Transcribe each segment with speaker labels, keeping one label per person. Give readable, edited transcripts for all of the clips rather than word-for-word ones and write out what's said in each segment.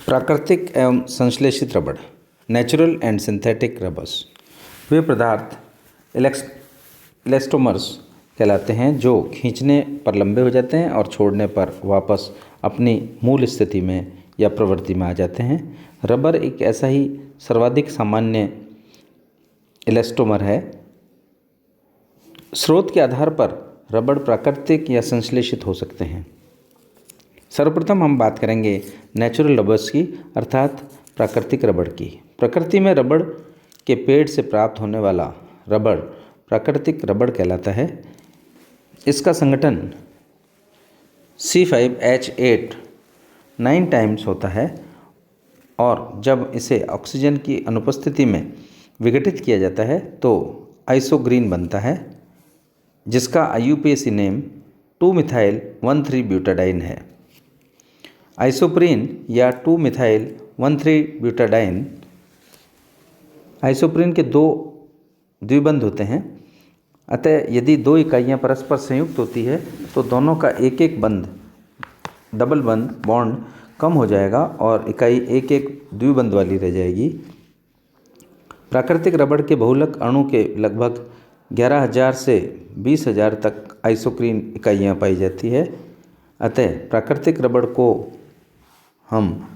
Speaker 1: प्राकृतिक एवं संश्लेषित रबड़, नेचुरल एंड सिंथेटिक रबर्स, वे पदार्थ इलास्टोमर्स कहलाते हैं जो खींचने पर लंबे हो जाते हैं और छोड़ने पर वापस अपनी मूल स्थिति में या प्रवृत्ति में आ जाते हैं। रबर एक ऐसा ही सर्वाधिक सामान्य इलास्टोमर है। स्रोत के आधार पर रबड़ प्राकृतिक या संश्लेषित हो सकते हैं। सर्वप्रथम हम बात करेंगे नेचुरल रबर्स की, अर्थात प्राकृतिक रबड़ की। प्रकृति में रबड़ के पेड़ से प्राप्त होने वाला रबड़ प्राकृतिक रबड़ कहलाता है। इसका संगठन C5H8 9 टाइम्स होता है और जब इसे ऑक्सीजन की अनुपस्थिति में विघटित किया जाता है तो आइसोग्रीन बनता है, जिसका IUPAC नेम 2-मिथाइल-1,3-ब्यूटाडाइन है। आइसोप्रीन या 2-मिथाइल-1,3-ब्यूटाडाइन आइसोप्रीन के दो द्विबंध होते हैं। अतः यदि दो इकाइयाँ परस्पर संयुक्त होती है तो दोनों का एक एक बंध, डबल बंध बॉन्ड कम हो जाएगा और इकाई एक एक द्विबंध वाली रह जाएगी। प्राकृतिक रबड़ के बहुलक अणु के लगभग 11,000 से 20,000 तक आइसोक्रीन इकाइयाँ पाई जाती है। अतः प्राकृतिक रबड़ को हम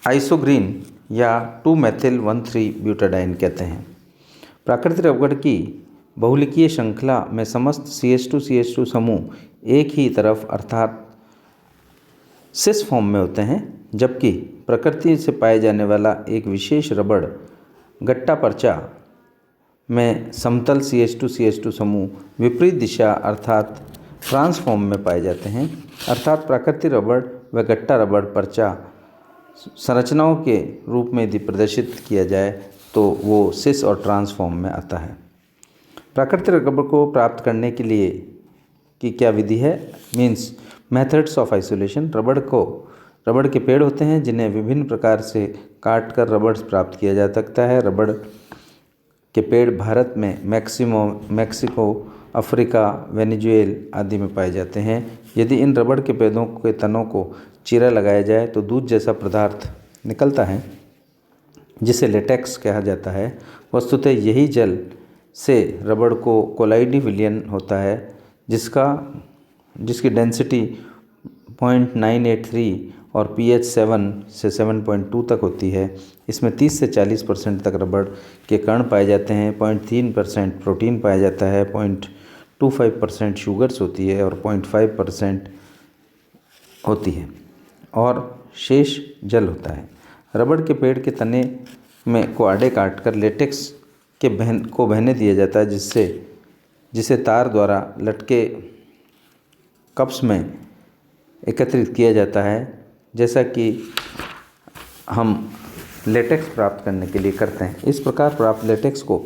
Speaker 1: आइसोग्रीन या 2-मेथिल-1,3-ब्यूटाडाइन कहते हैं। प्राकृतिक रबड़ की बहुलकीय श्रृंखला में समस्त CH2CH2 समूह एक ही तरफ अर्थात सिस फॉर्म में होते हैं, जबकि प्रकृति से पाए जाने वाला एक विशेष रबड़ गट्टा पर्चा में समतल CH2CH2 समूह विपरीत दिशा अर्थात ट्रांसफॉर्म में पाए जाते हैं। अर्थात प्राकृतिक रबड़ व गट्टा रबड़ पर्चा संरचनाओं के रूप में यदि प्रदर्शित किया जाए तो वो सिस और ट्रांसफॉर्म में आता है। प्राकृतिक रबड़ को प्राप्त करने के लिए की क्या विधि है, मीन्स मेथड्स ऑफ आइसोलेशन। रबड़ के पेड़ होते हैं जिन्हें विभिन्न प्रकार से काट कर रबड़ प्राप्त किया जा सकता है। रबड़ के पेड़ भारत में मैक्सिको, अफ्रीका, वेनेजुएला आदि में पाए जाते हैं। यदि इन रबड़ के पेड़ों के तनों को चीरा लगाया जाए तो दूध जैसा पदार्थ निकलता है जिसे लेटेक्स कहा जाता है। वस्तुतः यही जल से रबड़ को कोलाइडी विलयन होता है जिसकी डेंसिटी 0.983 और pH 7 से 7.2 तक होती है। इसमें 30 से 40% तक रबड़ के कण पाए जाते हैं, 0.3% प्रोटीन पाया जाता है, 0.25% शुगर्स होती है और 0.5% होती है और शेष जल होता है। रबड़ के पेड़ के तने में को आड़े काटकर लेटेक्स को बहने दिया जाता है, जिसे तार द्वारा लटके कप्स में एकत्रित किया जाता है, जैसा कि हम लेटेक्स प्राप्त करने के लिए करते हैं। इस प्रकार प्राप्त लेटेक्स को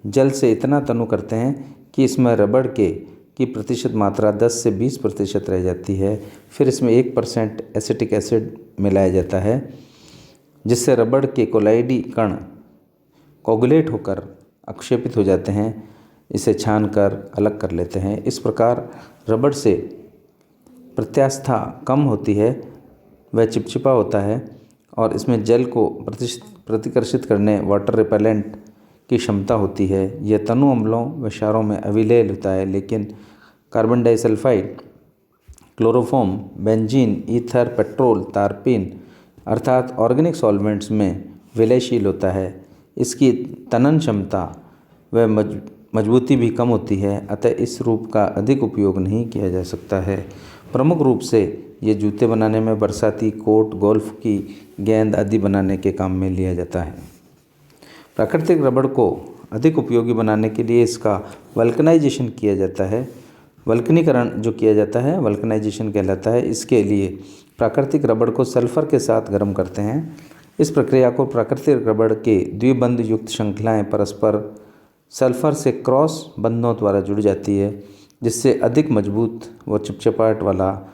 Speaker 1: जल से इतना तनु करते हैं कि इसमें रबड़ की प्रतिशत मात्रा 10 से 20% रह जाती है। फिर इसमें 1% एसिटिक एसिड मिलाया जाता है, जिससे रबड़ के कोलाइडी कण कोगुलेट होकर अक्षेपित हो जाते हैं। इसे छान कर अलग कर लेते हैं। इस प्रकार रबड़ से प्रत्यास्था कम होती है, वह चिपचिपा होता है और इसमें जल को प्रतिकर्षित करने वाटर रिपेलेंट की क्षमता होती है। यह तनु अम्लों व क्षारों में अविलेय होता है, लेकिन carbon disulphide, chloroform, benzene, ether, petrol, तारपीन अर्थात ऑर्गेनिक सॉल्वेंट्स में विलयशील होता है। इसकी तनन क्षमता व मजबूती भी कम होती है, अतः इस रूप का अधिक उपयोग नहीं किया जा सकता है। प्रमुख रूप से ये जूते बनाने में, बरसाती कोट, गोल्फ की गेंद आदि बनाने के काम में लिया जाता है। प्राकृतिक रबड़ को अधिक उपयोगी बनाने के लिए इसका वल्कनाइजेशन किया जाता है। वल्कनीकरण जो किया जाता है वल्कनाइजेशन कहलाता है। इसके लिए प्राकृतिक रबड़ को सल्फर के साथ गर्म करते हैं। इस प्रक्रिया को प्राकृतिक रबड़ के द्विबंध युक्त श्रृंखलाएँ परस्पर सल्फर से क्रॉस बंधों द्वारा जुड़ जाती है, जिससे अधिक मजबूत व चिपचिपाहट वाला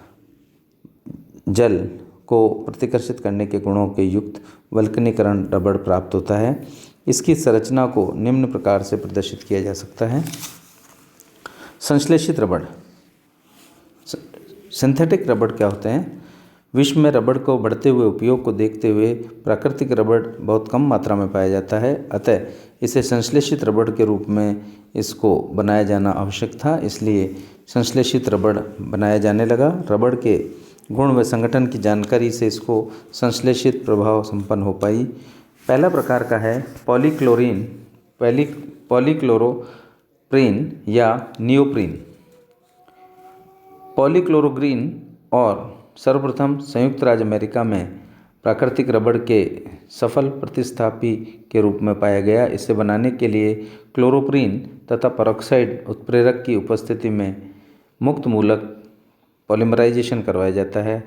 Speaker 1: जल को प्रतिकर्षित करने के गुणों के युक्त वल्कनीकरण रबड़ प्राप्त होता है। इसकी संरचना को निम्न प्रकार से प्रदर्शित किया जा सकता है। संश्लेषित रबड़ सिंथेटिक रबड़ क्या होते हैं? विश्व में रबड़ को बढ़ते हुए उपयोग को देखते हुए प्राकृतिक रबड़ बहुत कम मात्रा में पाया जाता है, अतः इसे संश्लेषित रबड़ के रूप में इसको बनाया जाना आवश्यक था, इसलिए संश्लेषित रबड़ बनाया जाने लगा। रबड़ के गुण व संगठन की जानकारी से इसको संश्लेषित प्रभाव संपन्न हो पाई। पहला प्रकार का है पॉलीक्लोरोप्रीन या नियोप्रीन। पॉलीक्लोरोग्रीन और सर्वप्रथम संयुक्त राज्य अमेरिका में प्राकृतिक रबड़ के सफल प्रतिस्थापी के रूप में पाया गया। इसे बनाने के लिए क्लोरोप्रीन तथा परऑक्साइड उत्प्रेरक की उपस्थिति में मुक्त मूलक पॉलीमराइजेशन करवाया जाता है।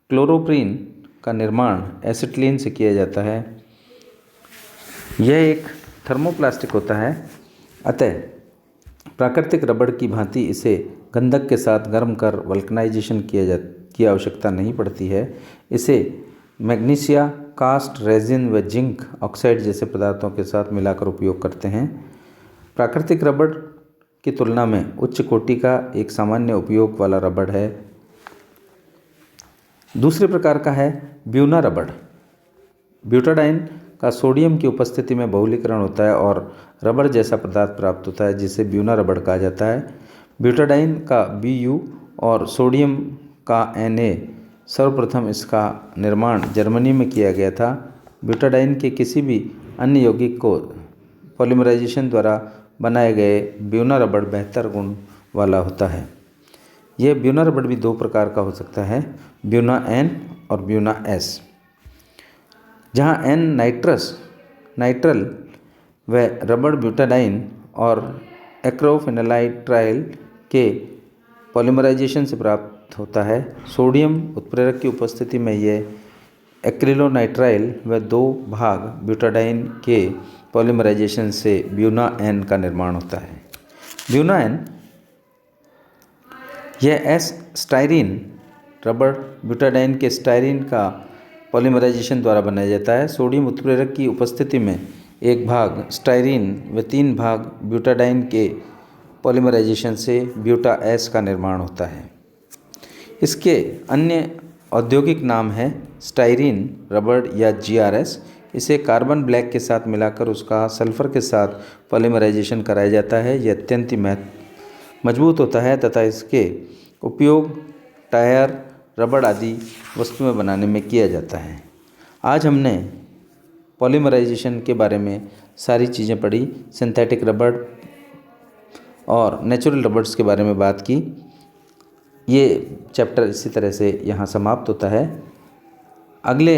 Speaker 1: क्लोरोप्रीन का निर्माण एसिटिलीन से किया जाता है। यह एक थर्मोप्लास्टिक होता है, अतः प्राकृतिक रबड़ की भांति इसे गंधक के साथ गर्म कर वल्कनाइजेशन की आवश्यकता नहीं पड़ती है। इसे मैग्नीशिया, कास्ट, रेजिन व जिंक ऑक्साइड जैसे पदार्थों के साथ मिलाकर उपयोग करते हैं। प्राकृतिक रबड़ की तुलना में उच्च कोटि का एक सामान्य उपयोग वाला रबड़ है। दूसरे प्रकार का है ब्यूना रबड़। ब्यूटाडाइन का सोडियम की उपस्थिति में बहुलीकरण होता है और रबड़ जैसा पदार्थ प्राप्त होता है, जिसे ब्यूना रबड़ कहा जाता है। ब्यूटाडाइन का Bu और सोडियम का Na सर्वप्रथम इसका निर्माण जर्मनी में किया गया था। ब्यूटाडाइन के किसी भी अन्य यौगिक को पॉलीमराइजेशन द्वारा बनाए गए ब्यूना रबड़ बेहतर गुण वाला होता है। यह ब्यूना रबड़ भी दो प्रकार का हो सकता है, ब्यूना N और ब्यूना S, जहाँ N नाइट्रल व रबड़ ब्यूटाडाइन और एक्रोफेनिलाइट्राइल के पॉलीमराइजेशन से प्राप्त होता है। सोडियम उत्प्रेरक की उपस्थिति में यह एक्रिलोनाइट्राइल व 2 भाग ब्यूटाडाइन के पॉलीमराइजेशन से ब्यूना N का निर्माण होता है। ब्यूना N यह S स्टाइरीन रबड़ ब्यूटाडाइन के स्टाइरीन का पॉलीमराइजेशन द्वारा बनाया जाता है। सोडियम उत्प्रेरक की उपस्थिति में 1 भाग स्टाइरीन व 3 भाग ब्यूटाडाइन के पॉलीमराइजेशन से ब्यूटा S का निर्माण होता है। इसके अन्य औद्योगिक नाम है स्टाइरीन रबड़ या GRS। इसे कार्बन ब्लैक के साथ मिलाकर उसका सल्फर के साथ पॉलीमराइजेशन कराया जाता है। यह अत्यंत ही मजबूत होता है तथा इसके उपयोग टायर, रबड़ आदि वस्तुएं बनाने में किया जाता है। आज हमने पॉलीमराइजेशन के बारे में सारी चीज़ें पढ़ी, सिंथेटिक रबड़ और नेचुरल रबड़्स के बारे में बात की। ये चैप्टर इसी तरह से यहाँ समाप्त होता है। अगले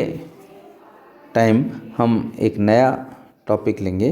Speaker 1: टाइम हम एक नया टॉपिक लेंगे।